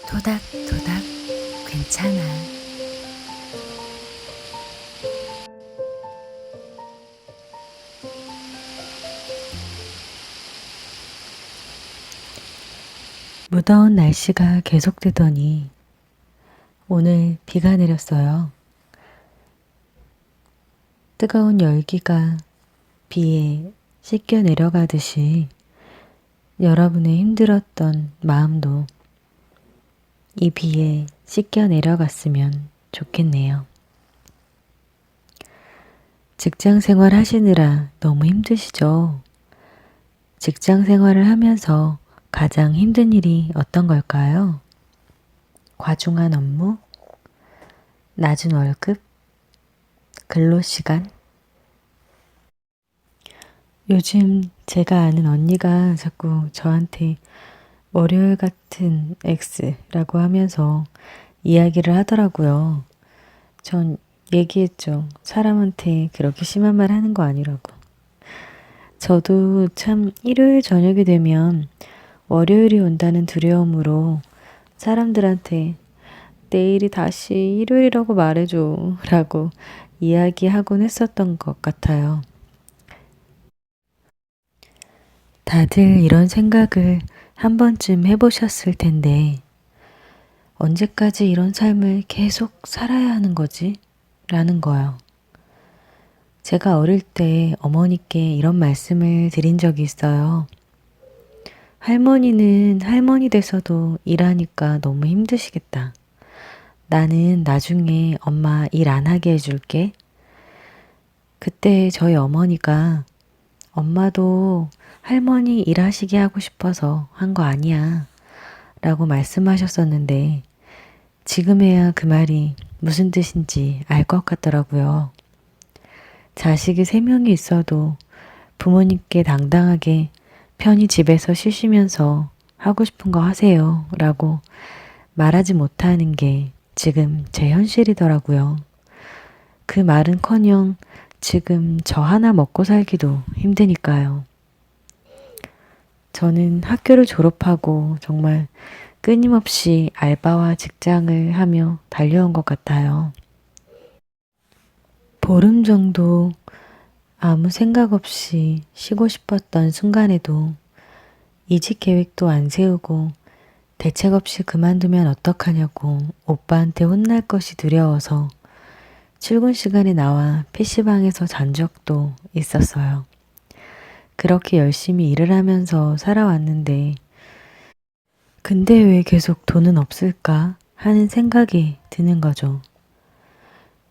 토닥토닥 괜찮아. 무더운 날씨가 계속되더니 오늘 비가 내렸어요. 뜨거운 열기가 비에 씻겨 내려가듯이 여러분의 힘들었던 마음도 이 비에 씻겨 내려갔으면 좋겠네요. 직장 생활 하시느라 너무 힘드시죠? 직장 생활을 하면서 가장 힘든 일이 어떤 걸까요? 과중한 업무? 낮은 월급? 근로시간? 요즘 제가 아는 언니가 자꾸 저한테 월요일 같은 X라고 하면서 이야기를 하더라고요. 전 얘기했죠. 사람한테 그렇게 심한 말 하는 거 아니라고. 저도 참 일요일 저녁이 되면 월요일이 온다는 두려움으로 사람들한테 내일이 다시 일요일이라고 말해줘 라고 이야기하곤 했었던 것 같아요. 다들 이런 생각을 한 번쯤 해보셨을 텐데 언제까지 이런 삶을 계속 살아야 하는 거지? 라는 거요. 제가 어릴 때 어머니께 이런 말씀을 드린 적이 있어요. 할머니는 할머니 돼서도 일하니까 너무 힘드시겠다. 나는 나중에 엄마 일 안 하게 해줄게. 그때 저희 어머니가 엄마도 할머니 일하시게 하고 싶어서 한 거 아니야 라고 말씀하셨었는데 지금에야 그 말이 무슨 뜻인지 알 것 같더라고요. 자식이 3명이 있어도 부모님께 당당하게 편히 집에서 쉬시면서 하고 싶은 거 하세요 라고 말하지 못하는 게 지금 제 현실이더라고요. 그 말은커녕 지금 저 하나 먹고 살기도 힘드니까요. 저는 학교를 졸업하고 정말 끊임없이 알바와 직장을 하며 달려온 것 같아요. 보름 정도 아무 생각 없이 쉬고 싶었던 순간에도 이직 계획도 안 세우고 대책 없이 그만두면 어떡하냐고 오빠한테 혼날 것이 두려워서 출근 시간에 나와 PC방에서 잔 적도 있었어요. 그렇게 열심히 일을 하면서 살아왔는데 근데 왜 계속 돈은 없을까 하는 생각이 드는 거죠.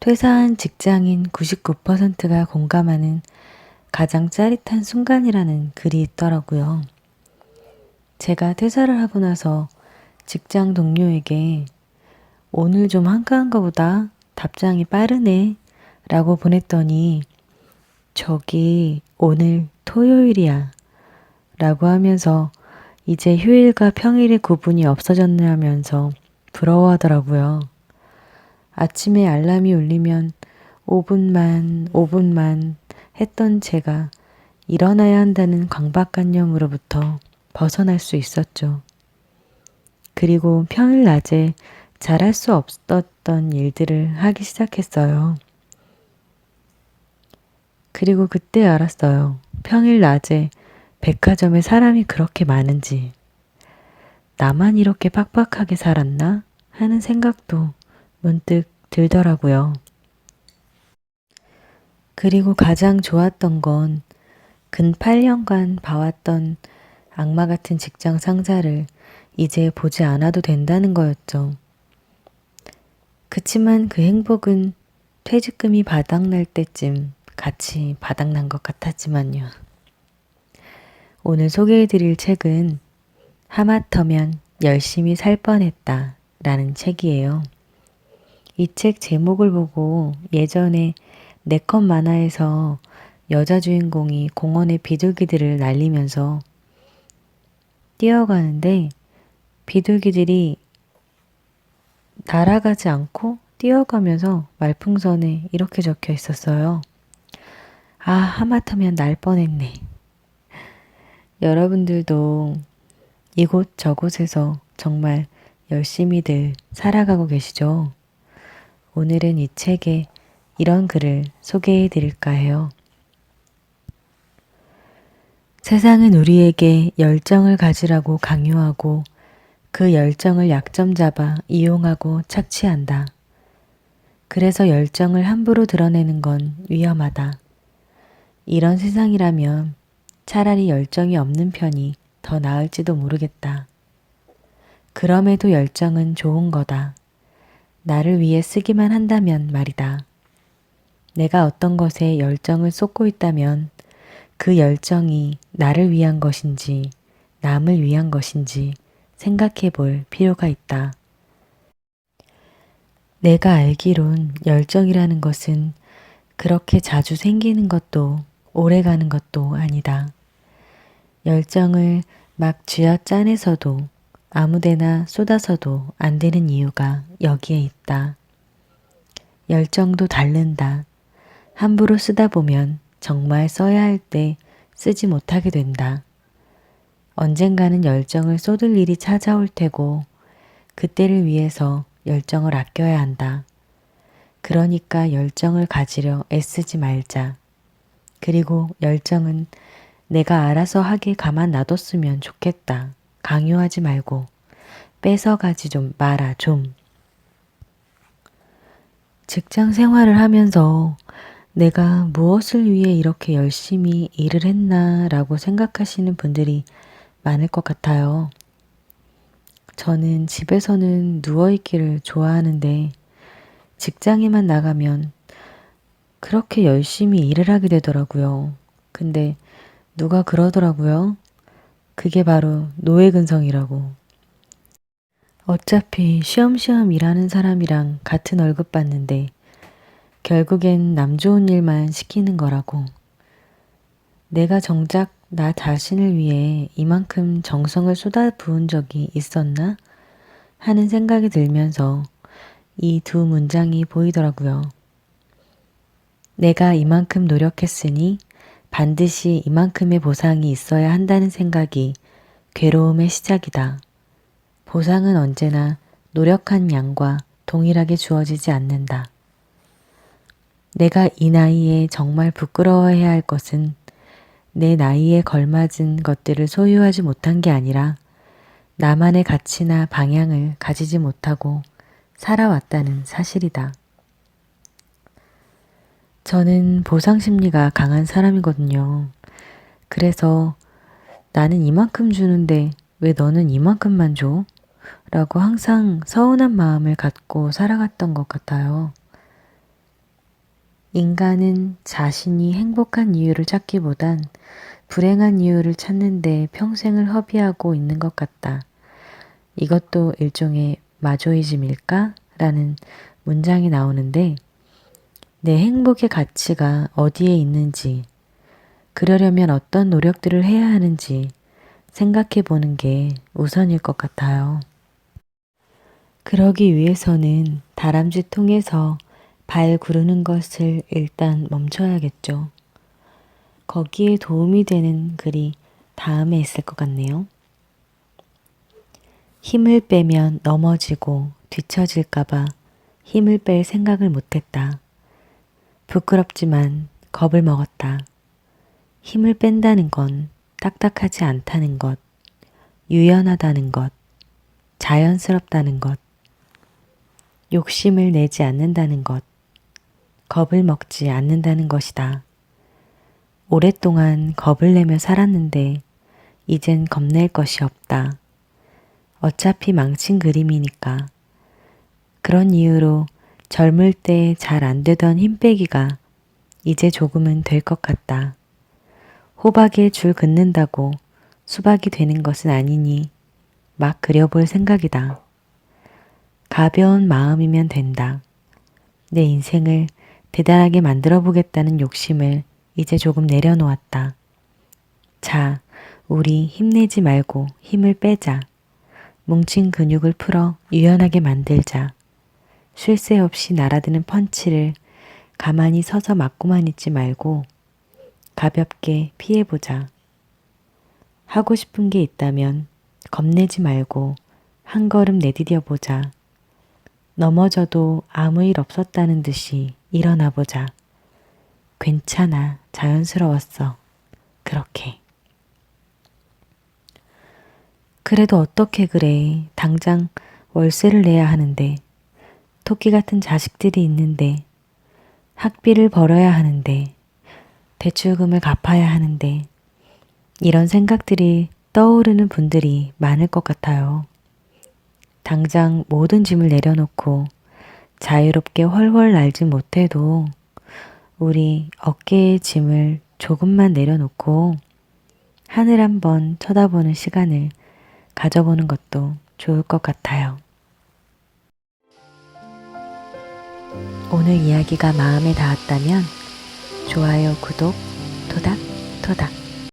퇴사한 직장인 99%가 공감하는 가장 짜릿한 순간이라는 글이 있더라고요. 제가 퇴사를 하고 나서 직장 동료에게 오늘 좀 한가한 거보다 답장이 빠르네 라고 보냈더니 저기 오늘 토요일이야 라고 하면서 이제 휴일과 평일의 구분이 없어졌냐면서 부러워하더라고요. 아침에 알람이 울리면 5분만 했던 제가 일어나야 한다는 강박관념으로부터 벗어날 수 있었죠. 그리고 평일 낮에 잘할 수 없었던 일들을 하기 시작했어요. 그리고 그때 알았어요. 평일 낮에 백화점에 사람이 그렇게 많은지. 나만 이렇게 빡빡하게 살았나? 하는 생각도 문득 들더라고요. 그리고 가장 좋았던 건 근 8년간 봐왔던 악마 같은 직장 상사를 이제 보지 않아도 된다는 거였죠. 그치만 그 행복은 퇴직금이 바닥날 때쯤 같이 바닥난 것 같았지만요. 오늘 소개해드릴 책은 하마터면 열심히 살 뻔했다 라는 책이에요. 이 책 제목을 보고 예전에 네컷 만화에서 여자 주인공이 공원의 비둘기들을 날리면서 뛰어가는데 비둘기들이 날아가지 않고 뛰어가면서 말풍선에 이렇게 적혀 있었어요. 아, 하마터면 날 뻔했네. 여러분들도 이곳 저곳에서 정말 열심히들 살아가고 계시죠? 오늘은 이 책에 이런 글을 소개해 드릴까 해요. 세상은 우리에게 열정을 가지라고 강요하고 그 열정을 약점 잡아 이용하고 착취한다. 그래서 열정을 함부로 드러내는 건 위험하다. 이런 세상이라면 차라리 열정이 없는 편이 더 나을지도 모르겠다. 그럼에도 열정은 좋은 거다. 나를 위해 쓰기만 한다면 말이다. 내가 어떤 것에 열정을 쏟고 있다면 그 열정이 나를 위한 것인지 남을 위한 것인지 생각해 볼 필요가 있다. 내가 알기론 열정이라는 것은 그렇게 자주 생기는 것도 오래 가는 것도 아니다. 열정을 막 쥐어짜내서도 아무데나 쏟아서도 안 되는 이유가 여기에 있다. 열정도 다른다. 함부로 쓰다 보면 정말 써야 할 때 쓰지 못하게 된다. 언젠가는 열정을 쏟을 일이 찾아올 테고 그때를 위해서 열정을 아껴야 한다. 그러니까 열정을 가지려 애쓰지 말자. 그리고 열정은 내가 알아서 하게 가만 놔뒀으면 좋겠다. 강요하지 말고 뺏어가지 좀 마라 좀. 직장 생활을 하면서 내가 무엇을 위해 이렇게 열심히 일을 했나 라고 생각하시는 분들이 많을 것 같아요. 저는 집에서는 누워있기를 좋아하는데 직장에만 나가면 그렇게 열심히 일을 하게 되더라고요. 근데 누가 그러더라고요. 그게 바로 노예근성이라고. 어차피 쉬엄쉬엄 일하는 사람이랑 같은 월급 받는데 결국엔 남 좋은 일만 시키는 거라고. 내가 정작 나 자신을 위해 이만큼 정성을 쏟아부은 적이 있었나? 하는 생각이 들면서 이 두 문장이 보이더라고요. 내가 이만큼 노력했으니 반드시 이만큼의 보상이 있어야 한다는 생각이 괴로움의 시작이다. 보상은 언제나 노력한 양과 동일하게 주어지지 않는다. 내가 이 나이에 정말 부끄러워해야 할 것은 내 나이에 걸맞은 것들을 소유하지 못한 게 아니라 나만의 가치나 방향을 가지지 못하고 살아왔다는 사실이다. 저는 보상 심리가 강한 사람이거든요. 그래서 나는 이만큼 주는데 왜 너는 이만큼만 줘? 라고 항상 서운한 마음을 갖고 살아갔던 것 같아요. 인간은 자신이 행복한 이유를 찾기보단 불행한 이유를 찾는데 평생을 허비하고 있는 것 같다. 이것도 일종의 마조이즘일까? 라는 문장이 나오는데 내 행복의 가치가 어디에 있는지, 그러려면 어떤 노력들을 해야 하는지 생각해 보는 게 우선일 것 같아요. 그러기 위해서는 다람쥐 통해서 발 구르는 것을 일단 멈춰야겠죠. 거기에 도움이 되는 글이 다음에 있을 것 같네요. 힘을 빼면 넘어지고 뒤처질까봐 힘을 뺄 생각을 못했다. 부끄럽지만 겁을 먹었다. 힘을 뺀다는 건 딱딱하지 않다는 것, 유연하다는 것, 자연스럽다는 것, 욕심을 내지 않는다는 것, 겁을 먹지 않는다는 것이다. 오랫동안 겁을 내며 살았는데 이젠 겁낼 것이 없다. 어차피 망친 그림이니까. 그런 이유로 젊을 때 잘 안 되던 힘 빼기가 이제 조금은 될 것 같다. 호박에 줄 긋는다고 수박이 되는 것은 아니니 막 그려볼 생각이다. 가벼운 마음이면 된다. 내 인생을 대단하게 만들어 보겠다는 욕심을 이제 조금 내려놓았다. 자, 우리 힘내지 말고 힘을 빼자. 뭉친 근육을 풀어 유연하게 만들자. 쉴 새 없이 날아드는 펀치를 가만히 서서 맞고만 있지 말고 가볍게 피해보자. 하고 싶은 게 있다면 겁내지 말고 한 걸음 내디뎌 보자. 넘어져도 아무 일 없었다는 듯이 일어나 보자. 괜찮아. 자연스러웠어. 그렇게. 그래도 어떻게 그래. 당장 월세를 내야 하는데, 토끼 같은 자식들이 있는데, 학비를 벌어야 하는데, 대출금을 갚아야 하는데, 이런 생각들이 떠오르는 분들이 많을 것 같아요. 당장 모든 짐을 내려놓고 자유롭게 훨훨 날지 못해도 우리 어깨의 짐을 조금만 내려놓고 하늘 한번 쳐다보는 시간을 가져보는 것도 좋을 것 같아요. 오늘 이야기가 마음에 닿았다면 좋아요, 구독, 토닥토닥